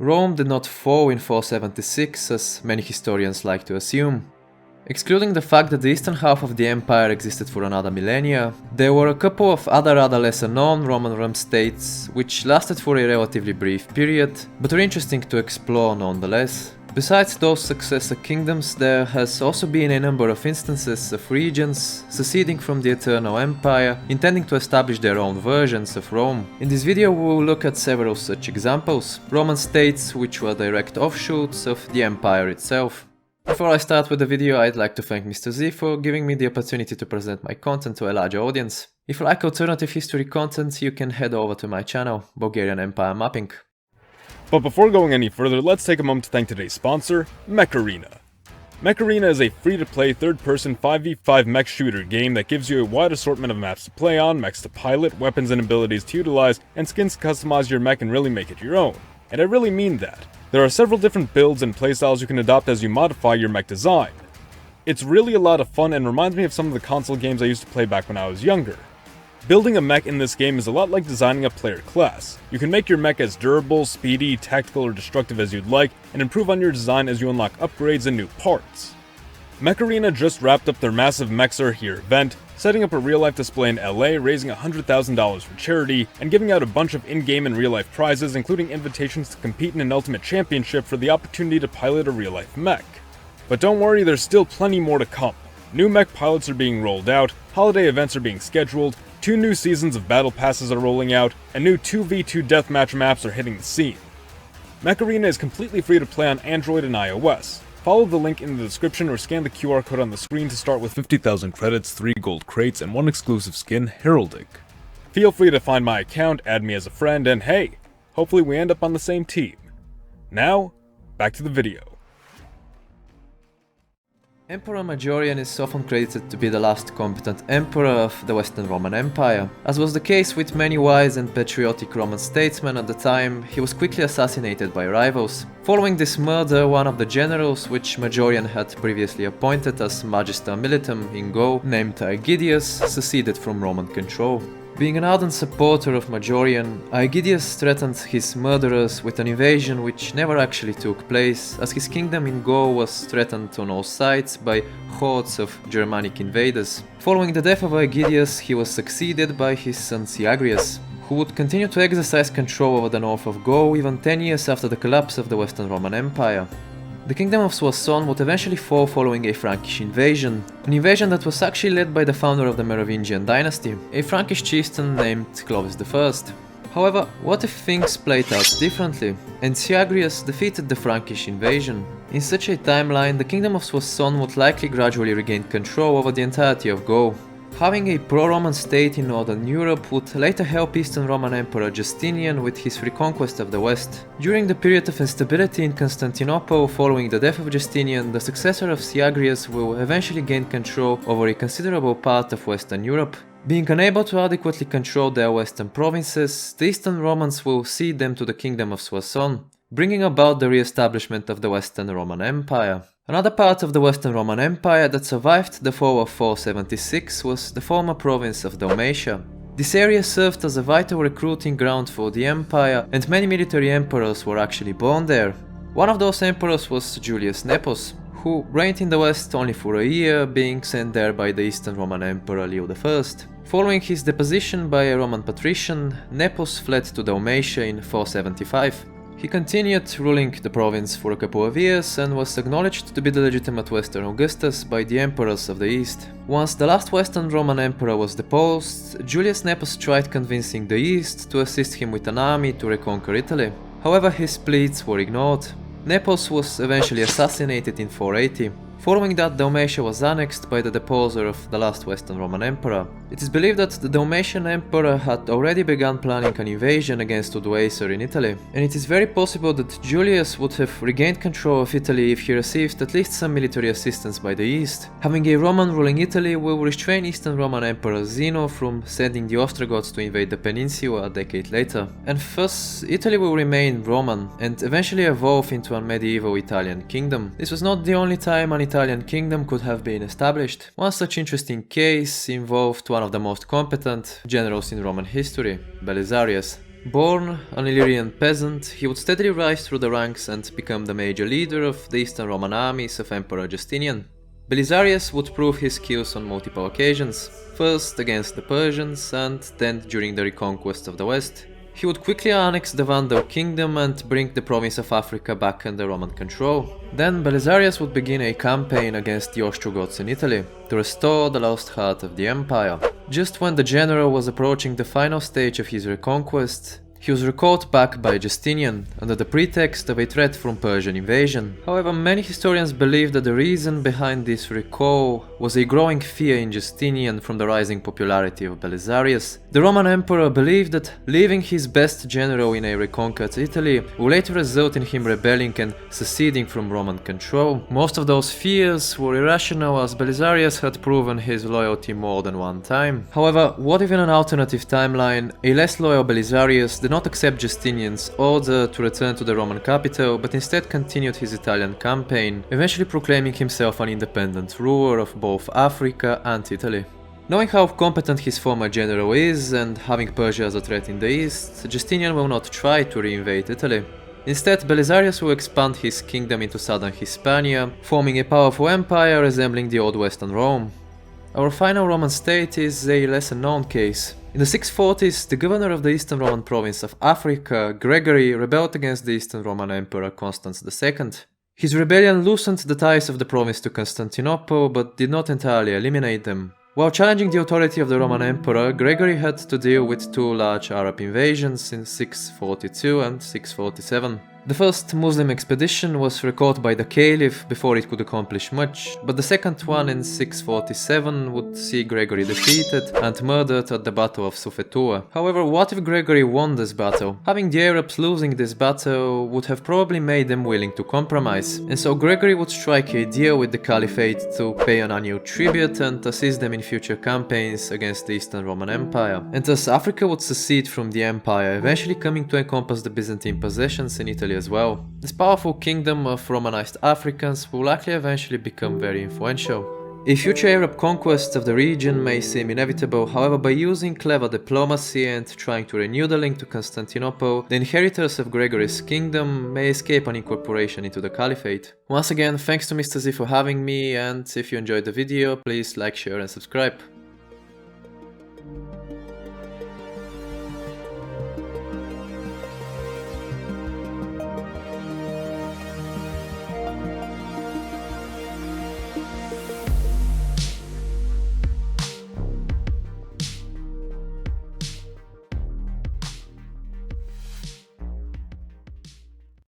Rome did not fall in 476 as many historians like to assume. Excluding the fact that the eastern half of the empire existed for another millennia, there were a couple of other rather lesser known Roman realm states which lasted for a relatively brief period, but are interesting to explore nonetheless. Besides those successor kingdoms, there has also been a number of instances of regions seceding from the Eternal Empire, intending to establish their own versions of Rome. In this video we will look at several such examples, Roman states which were direct offshoots of the empire itself. Before I start with the video, I'd like to thank Mr. Z for giving me the opportunity to present my content to a larger audience. If you like alternative history content, you can head over to my channel, Bulgarian Empire Mapping. But before going any further, let's take a moment to thank today's sponsor, Mech Arena. Mech Arena is a free-to-play third-person 5v5 mech shooter game that gives you a wide assortment of maps to play on, mechs to pilot, weapons and abilities to utilize, and skins to customize your mech and really make it your own. And I really mean that. There are several different builds and playstyles you can adopt as you modify your mech design. It's really a lot of fun and reminds me of some of the console games I used to play back when I was younger. Building a mech in this game is a lot like designing a player class. You can make your mech as durable, speedy, tactical, or destructive as you'd like, and improve on your design as you unlock upgrades and new parts. Mech Arena just wrapped up their massive Mechs Are Here event, setting up a real-life display in LA, raising $100,000 for charity, and giving out a bunch of in-game and real-life prizes, including invitations to compete in an Ultimate Championship for the opportunity to pilot a real-life mech. But don't worry, there's still plenty more to come. New mech pilots are being rolled out, holiday events are being scheduled, 2 new seasons of battle passes are rolling out, and new 2v2 deathmatch maps are hitting the scene. Mech Arena is completely free to play on Android and iOS. Follow the link in the description or scan the QR code on the screen to start with 50,000 credits, 3 gold crates, and 1 exclusive skin, Heraldic. Feel free to find my account, add me as a friend, and hey, hopefully we end up on the same team. Now, back to the video. Emperor Majorian is often credited to be the last competent emperor of the Western Roman Empire. As was the case with many wise and patriotic Roman statesmen at the time, he was quickly assassinated by rivals. Following this murder, one of the generals which Majorian had previously appointed as Magister Militum in Gaul, named Aegidius, seceded from Roman control. Being an ardent supporter of Majorian, Aegidius threatened his murderers with an invasion which never actually took place, as his kingdom in Gaul was threatened on all sides by hordes of Germanic invaders. Following the death of Aegidius, he was succeeded by his son Syagrius, who would continue to exercise control over the north of Gaul even 10 years after the collapse of the Western Roman Empire. The kingdom of Soissons would eventually fall following a Frankish invasion, an invasion that was actually led by the founder of the Merovingian dynasty, a Frankish chieftain named Clovis I. However, what if things played out differently, and Syagrius defeated the Frankish invasion? In such a timeline, the kingdom of Soissons would likely gradually regain control over the entirety of Gaul. Having a pro-Roman state in Northern Europe would later help Eastern Roman Emperor Justinian with his reconquest of the West. During the period of instability in Constantinople following the death of Justinian, the successor of Syagrius will eventually gain control over a considerable part of Western Europe. Being unable to adequately control their western provinces, the Eastern Romans will cede them to the kingdom of Soissons, bringing about the re-establishment of the Western Roman Empire. Another part of the Western Roman Empire that survived the fall of 476 was the former province of Dalmatia. This area served as a vital recruiting ground for the empire, and many military emperors were actually born there. One of those emperors was Julius Nepos, who reigned in the west only for a year, being sent there by the Eastern Roman Emperor Leo I. Following his deposition by a Roman patrician, Nepos fled to Dalmatia in 475. He continued ruling the province for a couple of years and was acknowledged to be the legitimate Western Augustus by the emperors of the East. Once the last Western Roman emperor was deposed, Julius Nepos tried convincing the East to assist him with an army to reconquer Italy. However, his pleas were ignored. Nepos was eventually assassinated in 480. Following that, Dalmatia was annexed by the deposer of the last Western Roman Emperor. It is believed that the Dalmatian Emperor had already begun planning an invasion against Odoacer in Italy, and it is very possible that Julius would have regained control of Italy if he received at least some military assistance by the East. Having a Roman ruling Italy will restrain Eastern Roman Emperor Zeno from sending the Ostrogoths to invade the peninsula a decade later, and thus Italy will remain Roman and eventually evolve into a medieval Italian kingdom. This was not the only time an Italian kingdom could have been established. One such interesting case involved one of the most competent generals in Roman history, Belisarius. Born an Illyrian peasant, he would steadily rise through the ranks and become the major leader of the Eastern Roman armies of Emperor Justinian. Belisarius would prove his skills on multiple occasions, first against the Persians and then during the reconquest of the West. He would quickly annex the Vandal kingdom and bring the province of Africa back under Roman control. Then Belisarius would begin a campaign against the Ostrogoths in Italy to restore the lost heart of the empire. Just when the general was approaching the final stage of his reconquest, he was recalled back by Justinian under the pretext of a threat from Persian invasion. However, many historians believe that the reason behind this recall was a growing fear in Justinian from the rising popularity of Belisarius. The Roman emperor believed that leaving his best general in a reconquered Italy would later result in him rebelling and seceding from Roman control. Most of those fears were irrational, as Belisarius had proven his loyalty more than one time. However, what if in an alternative timeline, a less loyal Belisarius did not accept Justinian's order to return to the Roman capital, but instead continued his Italian campaign, eventually proclaiming himself an independent ruler of both Africa and Italy. Knowing how competent his former general is, and having Persia as a threat in the east, Justinian will not try to reinvade Italy. Instead, Belisarius will expand his kingdom into southern Hispania, forming a powerful empire resembling the old Western Rome. Our final Roman state is a lesser known case. In the 640s, the governor of the Eastern Roman province of Africa, Gregory, rebelled against the Eastern Roman Emperor Constans II. His rebellion loosened the ties of the province to Constantinople, but did not entirely eliminate them. While challenging the authority of the Roman Emperor, Gregory had to deal with two large Arab invasions in 642 and 647. The first Muslim expedition was recalled by the Caliph before it could accomplish much, but the second one in 647 would see Gregory defeated and murdered at the Battle of Sufetua. However, what if Gregory won this battle? Having the Arabs losing this battle would have probably made them willing to compromise, and so Gregory would strike a deal with the Caliphate to pay an annual tribute and assist them in future campaigns against the Eastern Roman Empire. And thus Africa would secede from the empire, eventually coming to encompass the Byzantine possessions in Italy as well. This powerful kingdom of Romanized Africans will likely eventually become very influential. A future Arab conquest of the region may seem inevitable, however, by using clever diplomacy and trying to renew the link to Constantinople, the inheritors of Gregory's kingdom may escape an incorporation into the Caliphate. Once again, thanks to Mr. Z for having me, and if you enjoyed the video, please like, share and subscribe.